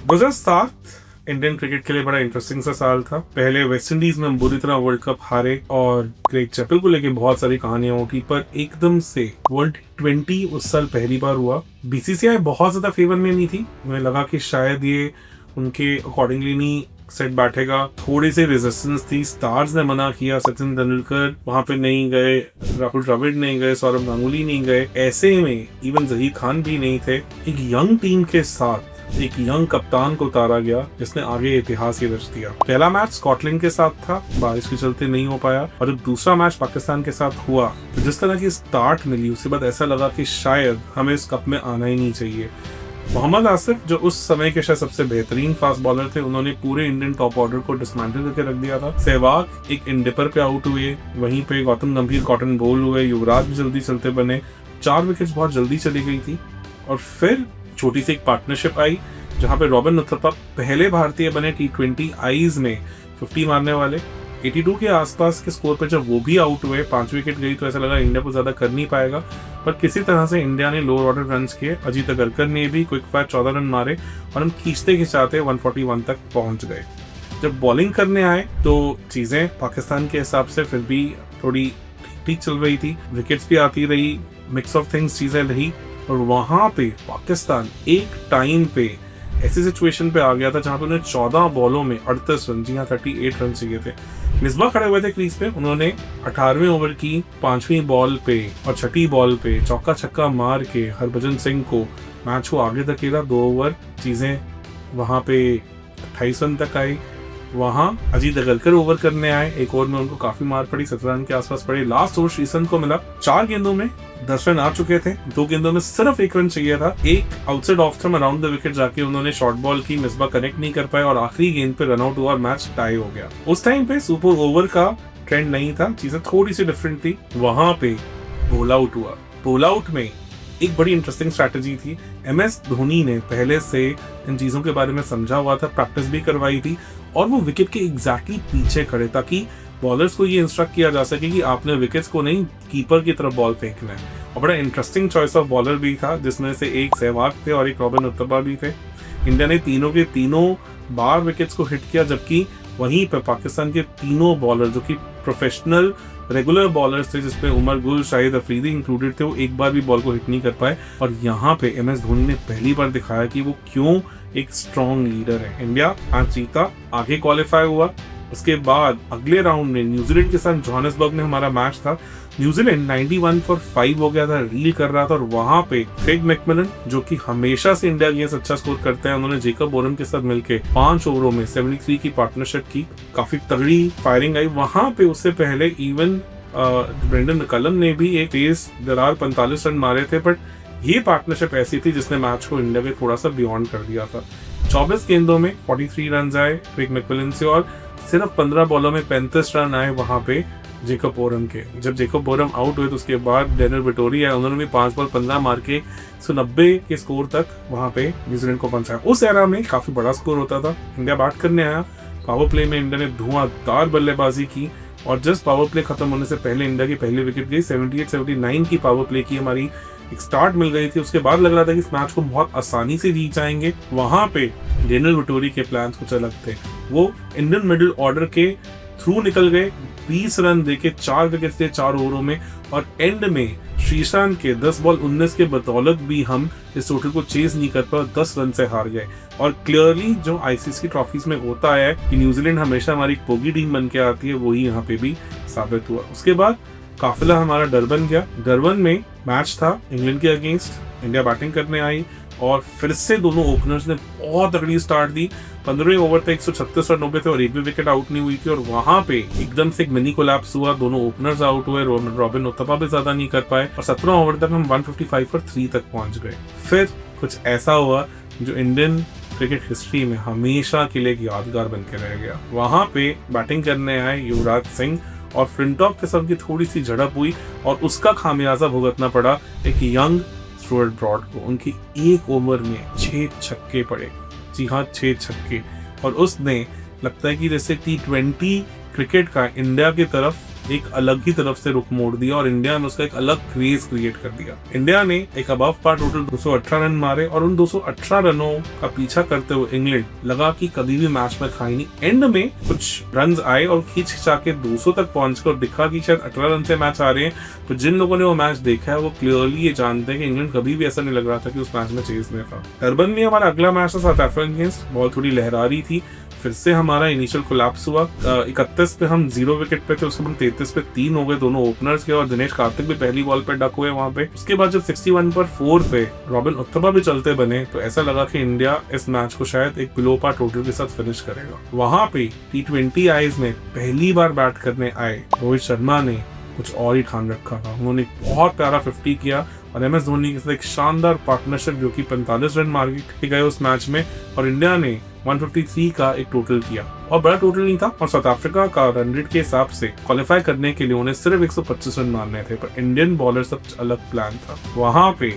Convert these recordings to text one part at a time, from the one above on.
2007 Indian cricket के लिए बड़ा इंटरेस्टिंग सा साल था। पहले वेस्ट इंडीज में बुरी तरह वर्ल्ड कप हारे और ग्रेग चैपल को लेके बहुत सारी कहानियां उठी, पर एकदम से वर्ल्ड T20 उस साल पहली बार हुआ। बीसीसीआई बहुत ज्यादा फेवर में नहीं थी, मुझे लगा कि शायद ये उनके अकॉर्डिंगली नहीं सेट बैठेगा। थोड़ी सी रेजिस्टेंस थी, स्टार्स ने मना किया, सचिन तेंदुलकर वहां पे नहीं गए, राहुल द्रविड़ नहीं गए, सौरभ गांगुली नहीं गए। ऐसे में इवन जहीर खान भी नहीं थे। एक यंग टीम के साथ एक यंग कप्तान को उतारा गया जिसने आगे इतिहास ही रच दिया। पहला मैच स्कॉटलैंड के साथ था, बारिश के चलते नहीं हो पाया, और जब दूसरा मैच पाकिस्तान के साथ हुआ तो जिस तरह की स्टार्ट मिली उसके बाद ऐसा लगा कि शायद हमें इस कप में आना ही नहीं चाहिए। मोहम्मद आसिफ जो उस समय के शायद सबसे बेहतरीन फास्ट बॉलर थे, उन्होंने पूरे इंडियन टॉप ऑर्डर को डिसमेंटल करके रख दिया था। सहवाग एक इंडिपर पे आउट हुए, वहीं पे गौतम गंभीर कॉटन बोल हुए, युवराज भी जल्दी चलते बने, 4 विकेट्स बहुत जल्दी चली गई थी। और फिर छोटी सी एक पार्टनरशिप आई जहां पे रॉबिन उथप्पा पहले भारतीय बने T20 आईज में 50 मारने वाले। 82 के आसपास के स्कोर पर जब वो भी आउट हुए, 5 विकेट गई, तो ऐसा लगा इंडिया को ज्यादा कर नहीं पाएगा, पर किसी तरह से इंडिया ने लोअर ऑर्डर रन्स किए। अजीत अगरकर ने भी क्विक फायर 14 रन मारे और हम खींचते खिंचाते 141 तक पहुंच गए। जब बॉलिंग करने आए तो चीजें पाकिस्तान के हिसाब से फिर भी थोड़ी ठीक चल रही थी, विकेट्स भी आती रही, मिक्स ऑफ थिंग्स चीजें रही। और वहां पे पाकिस्तान एक टाइम पे ऐसी सिचुएशन पे आ गया था जहां पे उन्हें 14 बॉलों में 38 रन, जी हाँ 38 रन चाहिए थे। मिसबा खड़े हुए थे क्रीज पे, उन्होंने 18वें ओवर की 5वीं बॉल पे और 6ठी बॉल पे चौका छक्का मार के हरभजन सिंह को मैच को आगे धकेला। 2 ओवर चीजें वहां पे 28 रन तक आई। वहां अजीत अगरकर ओवर करने आए, एक ओवर में उनको काफी मार पड़ी, 17 रन के आसपास पड़े। लास्ट ओवर श्रीसंत को मिला, 4 गेंदों में 10 रन आ चुके थे, 2 गेंदों में सिर्फ 1 रन चाहिए था। एक outside off from around the wicket जाके उन्होंने शॉर्ट बॉल की, मिसबा कनेक्ट नहीं कर पाए और आखिरी गेंद पे रन आउट हुआ और मैच टाई हो गया। उस टाइम पे सुपर ओवर का ट्रेंड नहीं था, चीजें थोड़ी सी डिफरेंट थी। वहां पे बोल आउट हुआ। बोल आउट में एक बड़ी इंटरेस्टिंग स्ट्रैटेजी थी। MS धोनी ने पहले से इन चीजों के बारे में समझा हुआ था, प्रैक्टिस भी करवाई थी, और वो विकेट के एग्जैक्टली पीछे खड़े ताकि बॉलर्स को ये इंस्ट्रक्ट किया जा सके कि आपने विकेट्स को नहीं, कीपर की तरफ बॉल फेंकना है। और बड़ा इंटरेस्टिंग चॉइस ऑफ बॉलर भी था, जिसमें से एक सहवाग थे और एक रॉबिन उथप्पा भी थे। इंडिया ने तीनों के तीनों बार विकेट्स को हिट किया, जबकि वहीं पर पाकिस्तान के तीनों बॉलर जो कि प्रोफेशनल रेगुलर बॉलर्स थे, जिसपे उमर गुल, शाहिद अफरीदी इंक्लूडेड थे, वो एक बार भी बॉल को हिट नहीं कर पाए। और यहाँ पे MS धोनी ने पहली बार दिखाया कि वो क्यों एक स्ट्रॉन्ग लीडर है। इंडिया आज जीता, आगे क्वालिफाई हुआ। उसके बाद अगले राउंड में न्यूजीलैंड के साथ जोहान्सबर्ग में हमारा मैच था। न्यूजीलैंड 91 for 5 हो गया था, रील कर रहा था, और वहां पे क्रेग मैकमिलन जो कि हमेशा से इंडिया के अच्छा स्कोर करते हैं, उन्होंने जेकब बोरम के साथ मिलके 5 ओवरों में 73 की पार्टनरशिप की। काफी तगड़ी फायरिंग आई वहां पे। उससे पहले इवन ब्रेंडन मैकलम ने भी एक तेज दरार 45 रन मारे थे, बट ये पार्टनरशिप ऐसी थी जिसने मैच को इंडिया के थोड़ा सा बियॉन्ड कर दिया था। 24 गेंदों में 43 रन आए क्रेग मैकमिलन से, और सिर्फ 15 बॉलों में 35 रन आए वहां पे जेकब बोरम के। जब जेकब बोरम आउट हुए तो उसके बाद डेनियल विटोरी आए, उन्होंने भी 5 बॉल 15 मार के 190 के स्कोर तक वहां पे न्यूजीलैंड को पहुंचाया। उस एरा में काफी बड़ा स्कोर होता था। इंडिया बैट करने आया, पावर प्ले में इंडिया ने धुआंधार बल्लेबाजी की, और जस्ट पावर प्ले खत्म होने से पहले इंडिया की पहली विकेट गई। 78-79 की पावर प्ले की हमारी एक स्टार्ट मिल गई थी। उसके बाद लग रहा था कि इस मैच को बहुत आसानी से जीत जाएंगे। वहां पे डेनियल विटोरी के प्लान्स कुछ अलग थे, वो इंडियन मिडिल ऑर्डर के थ्रू निकल गए, 20 रन देके 4 विकेट थे 4 ओवरों में, और एंड में श्रीशांत के 10 बॉल 19 के बदौलत भी हम इस टोटल को चेज नहीं कर पाए, 10 रन से हार गए। और क्लियरली जो ICC ट्रॉफीज में होता है कि न्यूजीलैंड हमेशा हमारी पोगी टीम बन के आती है, वही यहाँ पे भी साबित हुआ। उसके बाद काफिला हमारा डरबन गया। डरबन में मैच था इंग्लैंड के अगेंस्ट, इंडिया बैटिंग करने आई और फिर से दोनों ओपनर्स ने बहुत तगड़ी स्टार्ट दी। 15वें ओवर तक 136 रन हो गए थे और एक भी विकेट आउट नहीं हुई थी, और वहां पे एकदम से एक मिनी कोलैप्स हुआ, दोनों ओपनर्स आउट हुए, रॉबिन उथप्पा भी ज्यादा नहीं कर पाए, और 17 ओवर तक हम 155 for 3 तक पहुंच गए। फिर कुछ ऐसा हुआ जो इंडियन क्रिकेट हिस्ट्री में हमेशा के लिए यादगार बन के रह गया। वहां पे बैटिंग करने आए युवराज सिंह, और फ्लिंटॉक के साथ की थोड़ी सी झड़प हुई और उसका खामियाजा भुगतना पड़ा एक यंग स्टुअर्ट ब्रॉड को। उनकी एक ओवर में 6 छक्के पड़े, जी हाँ 6 छक्के, और उसने लगता है कि जैसे T20 क्रिकेट का इंडिया की तरफ एक अलग ही तरफ से रुख मोड़ दिया और इंडिया में उसका एक अलग क्रेज क्रिएट कर दिया। इंडिया ने एक अबव पार टोटल 218 रन मारे और उन 218 रनों का पीछा करते हुए इंग्लैंड लगा कि कभी भी मैच में खाई नहीं। एंड में कुछ रन आए और खींच खिंचा के 200 तक पहुंचकर दिखा कि शायद 18 रन से मैच आ रहे हैं। तो जिन लोगों ने वो मैच देखा है वो क्लियरली ये जानते हैं कि इंग्लैंड कभी भी ऐसा नहीं लग रहा था कि उस मैच में चेज में था। डरबन में हमारा अगला मैच था साउथ अफ्रीका अगेंस्ट, बॉल थोड़ी लहरा रही थी, फिर से हमारा इनिशियल कोलैप्स हुआ। 31 पे हम 0 विकेट पे थे, उसके बाद 33 पे 3 हो गए, दोनों ओपनर्स के, और दिनेश कार्तिक भी पहली बॉल पे डक हुए वहां पे। उसके बाद जब 61 पर 4 पे रॉबिन उत्तपा भी चलते बने तो ऐसा लगा कि इंडिया इस मैच को शायद एक बिलो पार टोटल के साथ फिनिश करेगा। वहां पे T20 आईज में पहली बार बैट करने आए रोहित शर्मा ने कुछ और ही ठान रखा था। उन्होंने बहुत प्यारा 50 किया और MS धोनी के साथ एक शानदार पार्टनरशिप जो कि 45 रन मार के गए उस मैच में, और इंडिया ने 153 का एक टोटल किया और बड़ा टोटल नहीं था। और साउथ अफ्रीका का रन रेट के हिसाब से क्वालिफाई करने के लिए उन्हें सिर्फ 125 रन मारने थे, पर इंडियन बॉलर सब अलग प्लान था। वहां पे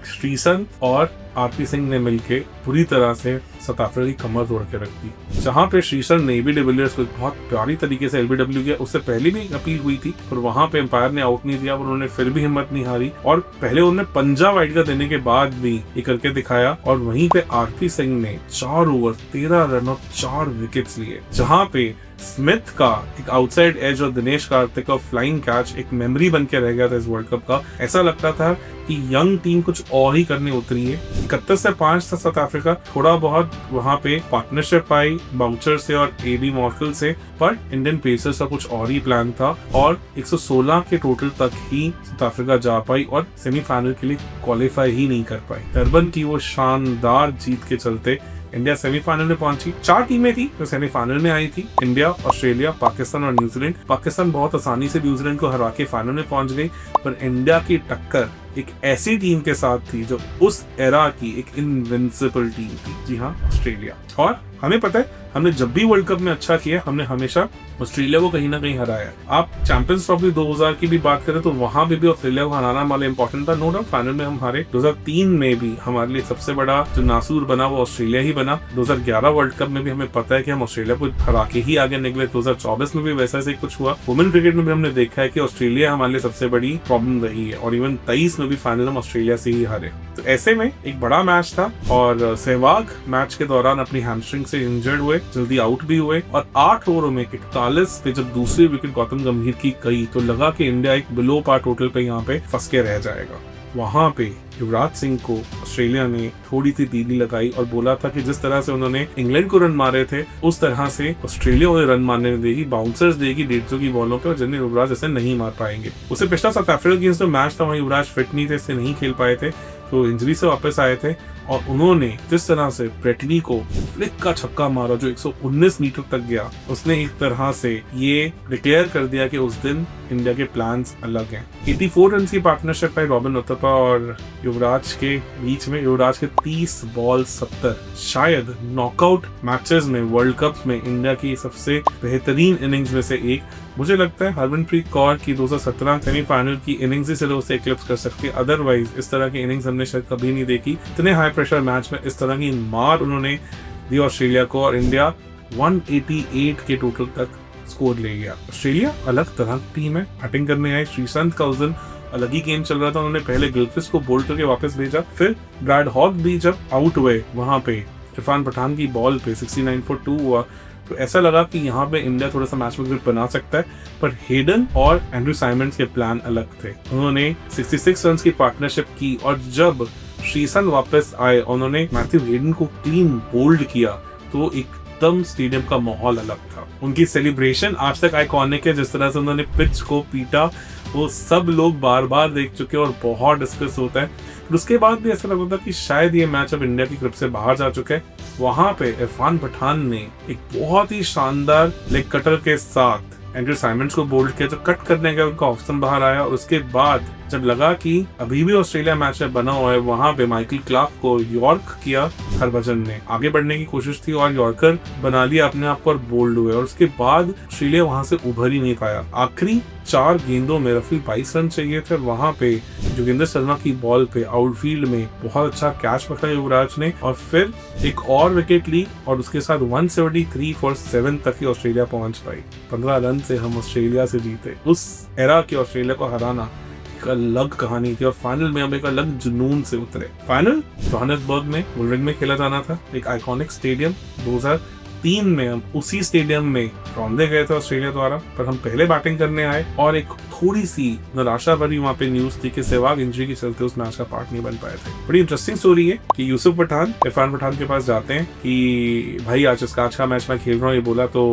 श्रीसंत और RP सिंह ने मिलके पूरी तरह से साउथ अफ्रीका की कमर तोड़ के रख दी। जहां पे श्रीसंत ने AB डिविलियर्स को बहुत प्यारी तरीके से LBW किया, उससे पहले भी अपील हुई थी पर वहां पे एम्पायर ने आउट नहीं दिया, पर उन्होंने फिर भी हिम्मत नहीं हारी और पहले उन्होंने पंजा वाइड का देने के बाद भी ये करके दिखाया। और वहीं पे RP सिंह ने 4 ओवर 13 रन और 4 विकेट्स लिए, जहां पे स्मिथ का एक आउटसाइड एज और दिनेश कार्तिक का फ्लाइंग कैच एक मेमोरी बन के रह गया था इस वर्ल्ड कप का। ऐसा लगता था कि यंग टीम कुछ और ही करने उतरी है। 31 से 5 था साउथ अफ्रीका, थोड़ा बहुत वहां पे पार्टनरशिप आई बाउंसर से और AB मॉर्कल से, पर इंडियन पेसर्स का कुछ और ही प्लान था और 116 के टोटल तक ही साउथ अफ्रीका जा पाई और सेमीफाइनल के लिए क्वालिफाई ही नहीं कर पाई। डरबन की वो शानदार जीत के चलते इंडिया सेमीफाइनल में पहुंची। 4 टीमें थी जो सेमीफाइनल में आई थी, इंडिया, ऑस्ट्रेलिया, पाकिस्तान और न्यूजीलैंड। पाकिस्तान बहुत आसानी से न्यूजीलैंड को हरा के फाइनल में पहुंच गई, पर इंडिया की टक्कर एक ऐसी टीम के साथ थी जो उस एरा की एक इनविंसिबल टीम थी, जी हाँ, ऑस्ट्रेलिया। और हमें पता है हमने जब भी वर्ल्ड कप में अच्छा किया हमने हमेशा ऑस्ट्रेलिया को कहीं ना कहीं हराया। आप चैंपियंस ट्रॉफी 2000 की भी बात करें तो वहां भी ऑस्ट्रेलिया को हराना हमारे इंपॉर्टेंट था। नो डाउट फाइनल में हम हारे। 2003 में भी हमारे लिए सबसे बड़ा जो नासूर बना वो ऑस्ट्रेलिया ही बना। 2011 वर्ल्ड कप में भी हमें पता है कि हम ऑस्ट्रेलिया को हरा के ही आगे निकले। 2024 में भी वैसा से कुछ हुआ। वुमेन क्रिकेट में भी हमने देखा है कि ऑस्ट्रेलिया हमारे लिए सबसे बड़ी प्रॉब्लम रही है और इवन 23 में भी फाइनल हम ऑस्ट्रेलिया से ही हारे। तो ऐसे में एक बड़ा मैच था और सहवाग मैच के दौरान अपनी हैमस्ट्रिंग से इंजर्ड हुए, जल्दी आउट भी हुए और 8 ओवरों में 41 पे जब दूसरी विकेट गौतम गंभीर की गई तो लगा कि इंडिया एक बिलो पार टोटल पे यहाँ पे फंस के रह जाएगा। वहां पे युवराज सिंह को ऑस्ट्रेलिया ने थोड़ी सी तीली लगाई और बोला था कि जिस तरह से उन्होंने इंग्लैंड को रन मारे थे उस तरह से ऑस्ट्रेलिया उन्हें रन मारने देगी, बाउंसर्स देगी 150 की बॉलों पे, और जिन्हें युवराज ऐसे नहीं मार पाएंगे। उससे पिछला साउथ अफ्रीका अगेंस्ट जो मैच था वहाँ युवराज फिट नहीं थे, इससे नहीं खेल पाए थे, तो इंजरी से वापस आए थे और उन्होंने जिस तरह से ब्रेटली को फ्लिक का छक्का मारा जो 119 मीटर तक गया, उसने एक तरह से ये डिक्लेयर कर दिया कि उस दिन इंडिया के प्लान्स अलग हैं। 84 रन की पार्टनरशिप है रॉबिन उत्तपा और युवराज के बीच में। युवराज के 30 बॉल 70 शायद नॉकआउट मैचेस में वर्ल्ड कप में इंडिया की सबसे बेहतरीन इनिंग्स में से एक। मुझे लगता है हरमनप्रीत कौर की 2017 सेमीफाइनल की इनिंग्स ही सिर्फ उसे एक्लिप्स कर सकती है, अदरवाइज इस तरह की इनिंग्स हमने शायद कभी नहीं देखी। इतने हाई प्रेशर मैच में इस तरह की मार उन्होंने दी ऑस्ट्रेलिया को और इंडिया 188 के टोटल तक स्कोर ले गया। ऑस्ट्रेलिया अलग तरह की टीम है, बैटिंग करने आई। श्रीसंत का उस दिन अलग ही गेम चल रहा था, उन्होंने पहले गिलक्रिस्ट को बोल्ड करके वापस भेजा, फिर ब्रैड हॉग भी जब आउट हुए वहां पे इरफान पठान की बॉल पे 69 for 2 हुआ, तो ऐसा लगा कि यहाँ पे इंडिया थोड़ा सा मैच में ग्रिप बना सकता है। पर हेडन और एंड्रू साइमंड्स के प्लान अलग थे। उन्होंने 66 रन की पार्टनरशिप की और जब श्रीसंत वापस आए उन्होंने मैथ्यू हेडन को क्लीन बोल्ड किया तो एकदम स्टेडियम का माहौल अलग था। उनकी सेलिब्रेशन आज तक आइकॉनिक है, जिस तरह से उन्होंने पिच को पीटा वो सब लोग बार बार देख चुके और बहुत डिस्कस होता है। फिर उसके बाद भी ऐसा लगता था कि शायद ये मैच अब इंडिया की ग्रिप से बाहर जा चुका है। वहां पे इरफान पठान ने एक बहुत ही शानदार लेग कटर के साथ एंड्रू साइमंड्स को बोल्ड किया, जो कट करने गया उनका ऑप्शन बाहर आया और उसके बाद जब लगा कि अभी भी ऑस्ट्रेलिया मैच में बना हुआ है, वहां पे माइकल क्लार्क को यॉर्क किया हरभजन ने। आगे बढ़ने की कोशिश थी और यॉर्कर बना लिया अपने आप पर, बोल्ड हुए और उसके बाद ऑस्ट्रेलिया वहां से उभर ही नहीं पाया। आखिरी 4 गेंदों में रफी 22 रन चाहिए थे। वहां पे जोगिंदर शर्मा की बॉल पे आउटफील्ड में बहुत अच्छा कैच पकड़ा युवराज ने और फिर एक और विकेट ली और उसके साथ 173 फॉर 7 तक ही ऑस्ट्रेलिया पहुंच पाई। 15 रन से हम ऑस्ट्रेलिया से जीते। उस एरा के ऑस्ट्रेलिया को हराना एक अलग कहानी थी और फाइनल में हम एक अलग जुनून से उतरे। फाइनल जोहान्सबर्ग में बुलरिंग में खेला जाना था, एक आइकॉनिक स्टेडियम। 2003 में हम उसी स्टेडियम में रौंदे गए थे ऑस्ट्रेलिया द्वारा, पर हम पहले बैटिंग करने आए और एक थोड़ी सी निराशा भरी वहाँ पे न्यूज थी कि सहवाग इंजरी के चलते उस मैच का पार्ट नहीं बन पाए थे। बड़ी इंटरेस्टिंग स्टोरी है कि यूसुफ पठान इरफान पठान के पास जाते हैं कि भाई आज का मैच मैं खेल रहा हूँ, ये बोला तो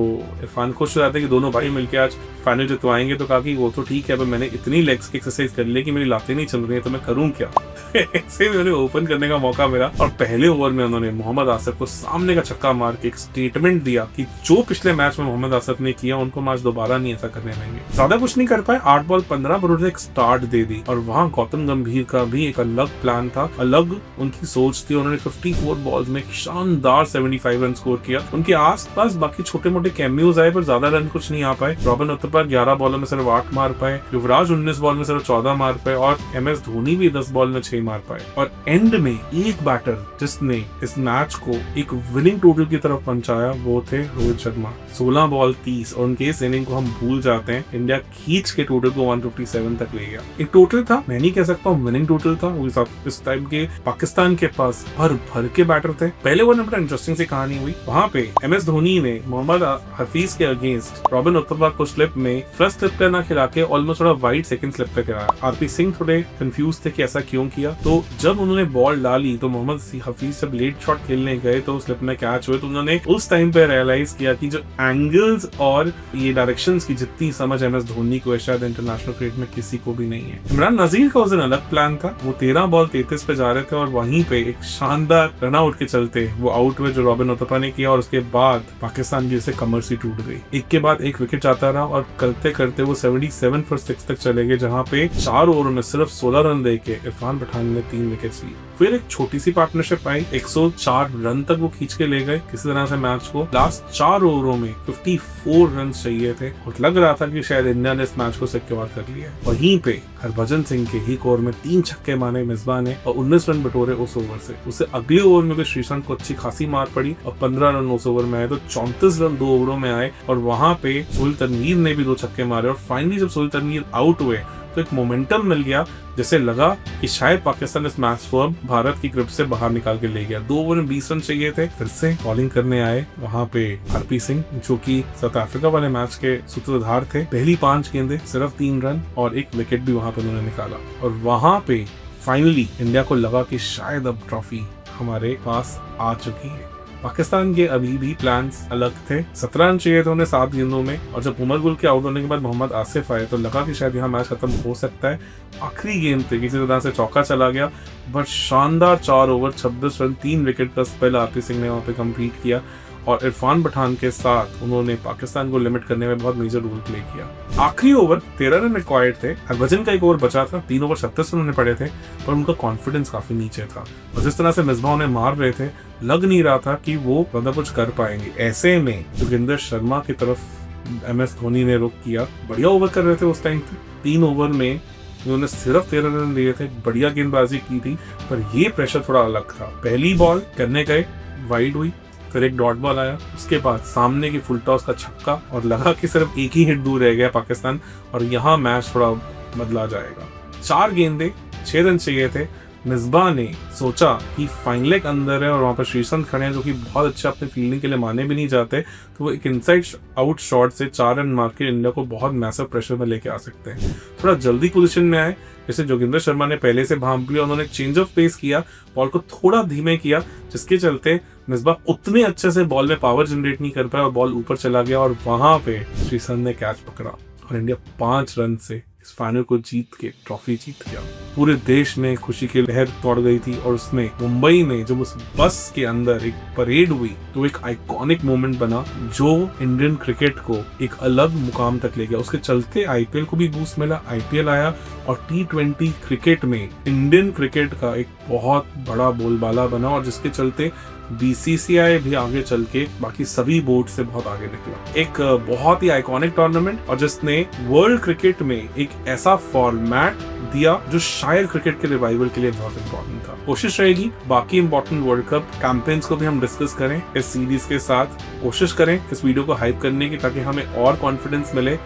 इरफान खुश हो जाते हैं कि दोनों भाई मिलकर आज फाइनल जितवाएंगे। तो कहा कि वो तो ठीक है, पर मैंने इतनी लेग्स की एक्सरसाइज कर ली कि मेरी लातें नहीं चल रही है, तो मैं करूँ क्या। ऐसे में उन्हें ओपन करने का मौका मिला और पहले ओवर में उन्होंने मोहम्मद आसिफ को सामने का छक्का मार के एक स्टेटमेंट दिया कि जो पिछले मैच में मोहम्मद आसिफ ने किया उनको मैच दोबारा नहीं ऐसा करने देंगे। ज्यादा कुछ नहीं कर पाए, 8 बॉल 15 पर उन्होंने एक स्टार्ट दे दी और वहां गौतम गंभीर का भी एक अलग प्लान था, अलग उनकी सोच थी। उन्होंने 54 बॉल्स में शानदार 75 रन स्कोर किया। उनके आसपास बाकी छोटे मोटे कैमियोज आए पर ज्यादा रन कुछ नहीं आ पाए। रॉबिन उथप्पा 11 बॉलों में सिर्फ 8 मार पाए, युवराज 19 बॉल में सिर्फ 14 मार पाए और MS धोनी भी 10 बॉल में 6 मार पाए। और एंड में एक बैटर जिसने इस मैच को एक विनिंग टोटल की तरफ पहुंचाया वो थे रोहित शर्मा। 16 बॉल 30 और उनके इस इनिंग को हम भूल जाते हैं, इंडिया खींच के टोटल को 157 तक ले गया। एक टोटल था, मैं नहीं कह सकता हूँ विनिंग टोटल था, वो इस टाइम के पाकिस्तान के पास भर के बैटर थे। पहले ओवर में बड़ा इंटरेस्टिंग सी कहानी हुई, वहां पे MS धोनी ने मोहम्मद हफीज के अगेंस्ट रॉबिन उथप्पा को स्लिप में फर्स्ट स्लिप पे ना खिला के ऑलमोस्ट थोड़ा वाइड सेकंड स्लिप पे कराया। RP सिंह थोड़े कंफ्यूज थे कि ऐसा क्यों किया, तो जब उन्होंने बॉल डाली तो मोहम्मद हफीज जब लेट शॉट खेलने गए तो स्लिप में कैच हुए, तो उन्होंने उस टाइम पे रियलाइज किया कि जो एंगल्स और ये डायरेक्शंस की जितनी समझ MS धोनी को शायद इंटरनेशनल क्रिकेट में किसी को भी नहीं है। इमरान नजीर का उस दिन अलग प्लान था, वो 13 बॉल 33 पे जा रहे थे और वहीं पे एक शानदार रन आउट के चलते वो आउट हुए जो रॉबिन उथप्पा ने किया और उसके बाद पाकिस्तान की कमर सी टूट गई। एक के बाद एक विकेट जाता रहा और करते करते वो 77 फॉर 6 तक चले गए, जहां पे 4 ओवर में सिर्फ 16 रन देके इरफान पठान ने 3 विकेट लिए। फिर एक छोटी सी पार्टनरशिप आई, 104 रन तक वो खींच के ले गए किसी तरह से मैच को। लास्ट 4 ओवरों में 54 रन चाहिए थे और लग रहा था कि शायद इंडिया ने इस मैच को सिक्योर कर लिया। वहीं पे हरभजन सिंह के ही ओवर में 3 छक्के मारे मिसबा ने और 19 रन बटोरे उस ओवर से। उससे अगले ओवर में भी श्रीशांत को अच्छी खासी मार पड़ी और 15 रन उस ओवर में आए, तो 34 रन 2 ओवरों में आए और वहां पे सोहेल तनवीर ने भी 2 छक्के मारे और फाइनली जब सोहेल तनवीर आउट हुए तो एक मोमेंटम मिल गया, जैसे लगा कि शायद पाकिस्तान इस मैच को अब भारत की ग्रिप से बाहर निकाल के ले गया। 2 ओवर में 20 रन चाहिए थे, फिर से बॉलिंग करने आए वहां पे RP सिंह जो कि साउथ अफ्रीका वाले मैच के सूत्रधार थे। पहली 5 गेंदें सिर्फ 3 रन और 1 विकेट भी वहां पे उन्होंने निकाला और वहां पे फाइनली इंडिया को लगा कि शायद अब ट्रॉफी हमारे पास आ चुकी है। पाकिस्तान के अभी भी प्लान्स अलग थे। 17 रन चाहिए थे उन्हें 7 गेंदों में और जब उमर गुल के आउट होने के बाद मोहम्मद आसिफ आए तो लगा कि शायद यहाँ मैच खत्म हो सकता है। आखिरी गेंद पे किसी तरह से चौका चला गया, बट शानदार 4 ओवर 26 रन 3 विकेट का स्पेल RP सिंह ने वहाँ पे कंप्लीट किया और इरफान पठान के साथ उन्होंने पाकिस्तान को लिमिट करने में बहुत मेजर रोल प्ले किया। आखिरी ओवर 13 रन रिक्वायर्ड थे, हरभजन का 1 ओवर बचा था, 3 ओवर 37 रन उन्हें पड़े थे, पर उनका कॉन्फिडेंस काफी नीचे था और जिस तरह से मिसबा उन्हें मार रहे थे लग नहीं रहा था कि वो ज्यादा कुछ कर पाएंगे। ऐसे में जोगिंदर शर्मा की तरफ MS धोनी ने रुख किया, बढ़िया ओवर कर रहे थे उस टाइम पे। 3 ओवर में उन्होंने सिर्फ 13 रन लिए थे, बढ़िया गेंदबाजी की थी, पर ये प्रेशर थोड़ा अलग था। पहली बॉल करने गए, वाइड हुई, फिर एक डॉट बॉल आया, उसके बाद सामने की फुल टॉस का छक्का और लगा कि सिर्फ एक ही हिट दूर रह गया पाकिस्तान और यहाँ मैच थोड़ा बदला जाएगा। 4 गेंदें 6 रन चाहिए थे। मिसबा ने सोचा कि फाइन लेग अंदर है और वहां पर श्रीशांत खड़े हैं जो कि बहुत अच्छे अपने फील्डिंग के लिए माने भी नहीं जाते, तो वो एक इनसाइड आउट शॉट से 4 रन मार के इंडिया को बहुत मैसिव प्रेशर में लेके आ सकते हैं। थोड़ा जल्दी पोजीशन में आए, जैसे जोगिंदर शर्मा ने पहले से भांप लिया, उन्होंने चेंज ऑफ पेस किया, बॉल को थोड़ा धीमे किया, जिसके चलते मिसबा उतने अच्छे से बॉल में पावर जनरेट नहीं कर पाया और बॉल ऊपर चला गया और वहां पे श्रीशांत ने कैच पकड़ा और इंडिया 5 रन से इस फाइनल को जीत के ट्रॉफी जीत गया। पूरे देश में खुशी की लहर दौड़ गई थी और उसमें मुंबई में जब उस बस के अंदर एक परेड हुई तो एक आइकॉनिक मोमेंट बना जो इंडियन क्रिकेट को एक अलग मुकाम तक ले गया। उसके चलते आईपीएल को भी बूस्ट मिला, आईपीएल आया और T20 क्रिकेट में इंडियन क्रिकेट का एक बहुत बड़ा बोलबाला बना और जिसके चलते BCCI भी आगे चल के बाकी सभी बोर्ड से बहुत आगे निकला। एक बहुत ही आइकॉनिक टूर्नामेंट और जिसने वर्ल्ड क्रिकेट में एक ऐसा फॉर्मेट दिया जो शायद क्रिकेट के रिवाइवल के लिए बहुत इंपॉर्टेंट था। कोशिश रहेगी बाकी इंपॉर्टेंट वर्ल्ड कप कैंपेन्स को भी हम डिस्कस करें इस सीरीज के साथ। कोशिश करें इस वीडियो को हाइप करने की ताकि हमें और कॉन्फिडेंस मिले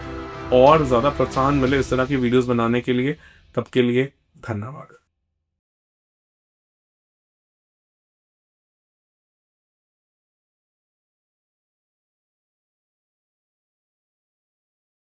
और ज्यादा प्रोत्साहन मिले इस तरह की वीडियोस बनाने के लिए। तब के लिए धन्यवाद।